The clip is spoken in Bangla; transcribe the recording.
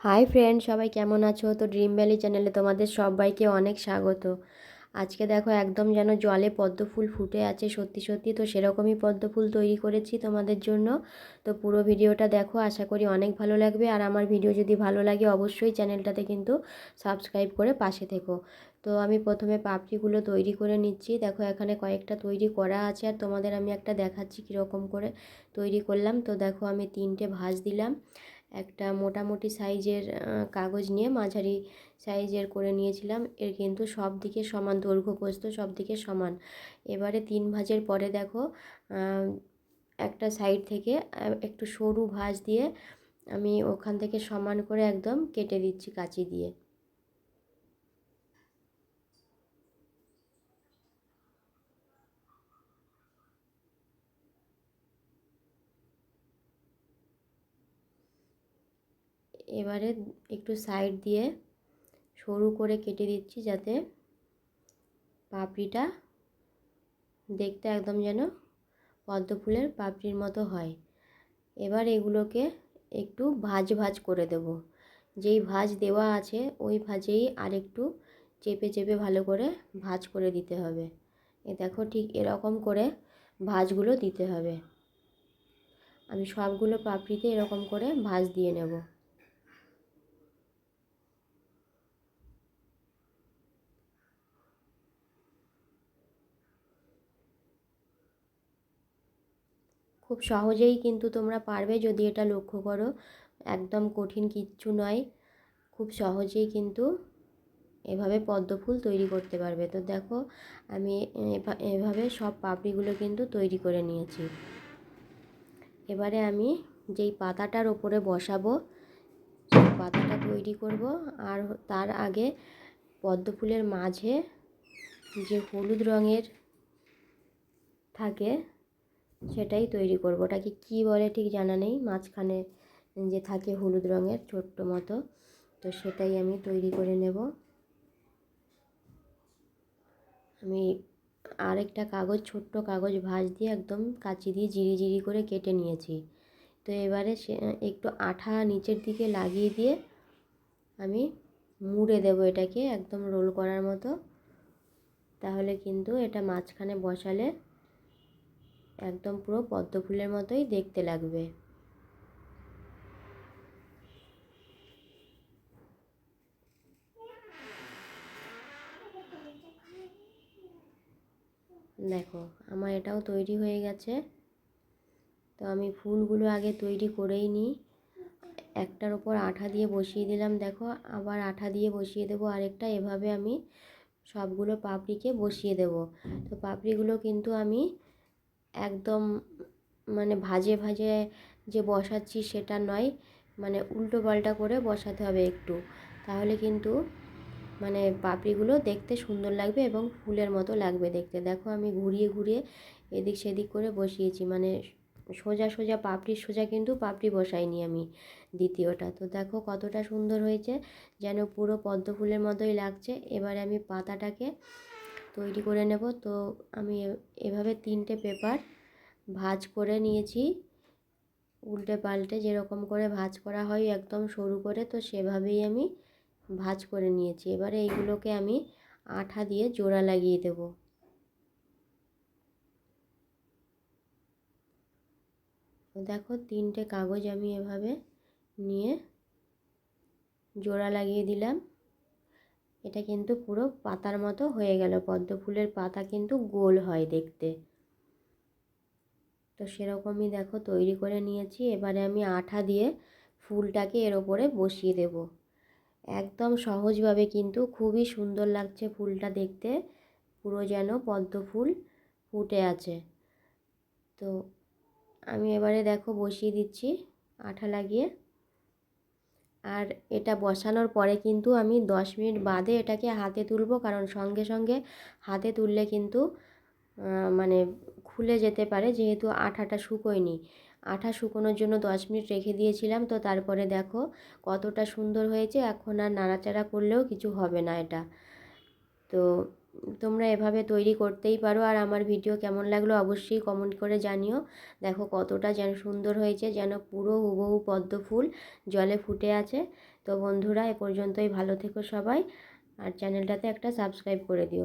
হাই ফ্রেন্ড, সবাই কেমন আছো? তো ড্রিম ভ্যালি চ্যানেলে তোমাদের সবাইকে অনেক স্বাগত। আজকে দেখো একদম যেন জলে পদ্ম ফুল ফুটে আছে, সত্যি সত্যি। তো সেরকমই পদ্ম ফুল তৈরি করেছি তোমাদের জন্য। তো পুরো ভিডিওটা দেখো, আশা করি অনেক ভালো লাগবে। আর আমার ভিডিও যদি ভালো লাগে অবশ্যই চ্যানেলটাতে কিন্তু সাবস্ক্রাইব করে পাশে থেকো। তো আমি প্রথমে পাপড়িগুলো তৈরি করে নিচ্ছি। দেখো এখানে কয়েকটা তৈরি করা আছে, আর তোমাদের আমি একটা দেখাচ্ছি কীরকম করে তৈরি করলাম। তো দেখো আমি 3টে ভাঁজ দিলাম। একটা মোটামুটি সাইজের কাগজ নিয়ে মাঝারি সাইজের করে নিয়েছিলাম। এর কিন্তু সব দিকে সমান, দৈর্ঘ্য প্রস্থ সব দিকে সমান। এবারে 3 ভাঁজের পরে দেখো একটা সাইড থেকে একটু সরু ভাঁজ দিয়ে আমি ওখান থেকে সমান করে একদম কেটে দিচ্ছি কাঁচি দিয়ে। এবারে একটু সাইড দিয়ে সরু করে কেটে দিচ্ছি, যাতে পাপড়িটা দেখতে একদম যেন পদ্ম ফুলের পাপড়ির মতো হয়। এবার এগুলোকে একটু ভাঁজ ভাঁজ করে দেব। যেই ভাঁজ দেওয়া আছে ওই ভাঁজেই আরেকটু চেপে চেপে ভালো করে ভাঁজ করে দিতে হবে। এ দেখো ঠিক এরকম করে ভাঁজগুলো দিতে হবে। আমি সবগুলো পাপড়িতে এরকম করে ভাঁজ দিয়ে নেব। খুব সহজেই কিন্তু তোমরা পারবে যদি এটা লক্ষ্য করো। একদম কঠিন কিচ্ছু নয়, খুব সহজেই কিন্তু এভাবে পদ্ম ফুল তৈরি করতে পারবে। তো দেখো আমি এভাবে সব পাপড়িগুলো কিন্তু তৈরি করে নিয়েছি। এবারে আমি যেই পাতাটার ওপরে বসাবো সেই পাতাটা তৈরি করব। আর তার আগে পদ্ম ফুলের মাঝে যে হলুদ রঙের থাকে সেটাই তৈরি করব। ওটাকে কী বলে ঠিক জানা নেই, মাঝখানে যে থাকে হলুদ রঙের ছোট্ট মতো, তো সেটাই আমি তৈরি করে নেব। আমি আরেকটা কাগজ, ছোট্ট কাগজ ভাঁজ দিয়ে একদম কাঁচি দিয়ে জিরি জিরি করে কেটে নিয়েছি। তো এবারে সে একটু আঠা নিচের দিকে লাগিয়ে দিয়ে আমি মুড়ে দেব এটাকে একদম রোল করার মতো। তাহলে কিন্তু এটা মাঝখানে বসালে একদম পুরো পদ্ম ফুলের মতোই দেখতে লাগবে। দেখো আমার এটাও তৈরি হয়ে গেছে। তো আমি ফুলগুলো আগে তৈরি করেই নিই। একটার ওপর আঠা দিয়ে বসিয়ে দিলাম, দেখো আবার আঠা দিয়ে বসিয়ে দেবো আরেকটা। এভাবে আমি সবগুলো পাপড়িকে বসিয়ে দেব। তো পাপড়িগুলো কিন্তু আমি একদম মানে ভাজে ভাজে যে বসাচ্ছি সেটা নয়, মানে উল্টো পাল্টা করে বসাতে হবে একটু, তাহলে কিন্তু মানে পাপড়িগুলো দেখতে সুন্দর লাগবে এবং ফুলের মতো লাগবে দেখতে। দেখো আমি ঘুরিয়ে ঘুরিয়ে এদিক সেদিক করে বসিয়েছি, মানে সোজা সোজা পাপড়ির সোজা কিন্তু পাপড়ি বসাইনি আমি দ্বিতীয়টা। তো দেখো কতটা সুন্দর হয়েছে, যেন পুরো পদ্ম ফুলের মতোই লাগছে। এবারে আমি পাতাটাকে তৈরি করে নেব। তো আমি এভাবে 3টে পেপার ভাঁজ করে নিয়েছি, উল্টে পাল্টে যেরকম করে ভাঁজ করা হয় একদম সরু করে, তো সেভাবেই আমি ভাঁজ করে নিয়েছি। এবারে এইগুলোকে আমি আঠা দিয়ে জোড়া লাগিয়ে দেব। দেখো 3টে কাগজ আমি এভাবে নিয়ে জোড়া লাগিয়ে দিলাম। এটা কিন্তু পুরো পাতার মতো হয়ে গেল। পদ্ম ফুলের পাতা কিন্তু গোল হয় দেখতে। তো সেরকমই দেখো তৈরি করে নিয়েছি। এবারে আমি আঠা দিয়ে ফুলটাকে এর ওপরে বসিয়ে দেব একদম সহজভাবে, কিন্তু খুবই সুন্দর লাগছে ফুলটা দেখতে, পুরো যেন পদ্ম ফুল ফুটে আছে। তো আমি এবারে দেখো বসিয়ে দিচ্ছি আঠা লাগিয়ে। আর এটা বসানোর পরে কিন্তু আমি 10 মিনিট বাদে এটাকে হাতে তুলব, কারণ সঙ্গে সঙ্গে হাতে তুললে কিন্তু মানে খুলে যেতে পারে, যেহেতু আঠাটা শুকোয়নি। আঠা শুকোনোর জন্য 10 মিনিট রেখে দিয়েছিলাম। তো তারপরে দেখো কতটা সুন্দর হয়েছে। এখন আর নাড়াচাড়া করলেও কিছু হবে না এটা। তো তোমরা এভাবে তৈরি করতেই পারো। আর আমার ভিডিও কেমন লাগলো অবশ্যই কমেন্ট করে জানিও। দেখো কতটা যেন সুন্দর হয়েছে, যেন পুরো হুবহু পদ্ম ফুল জলে ফুটে আছে। তো বন্ধুরা এ পর্যন্তই, ভালো থেকো সবাই, আর চ্যানেলটাতে একটা সাবস্ক্রাইব করে দিও।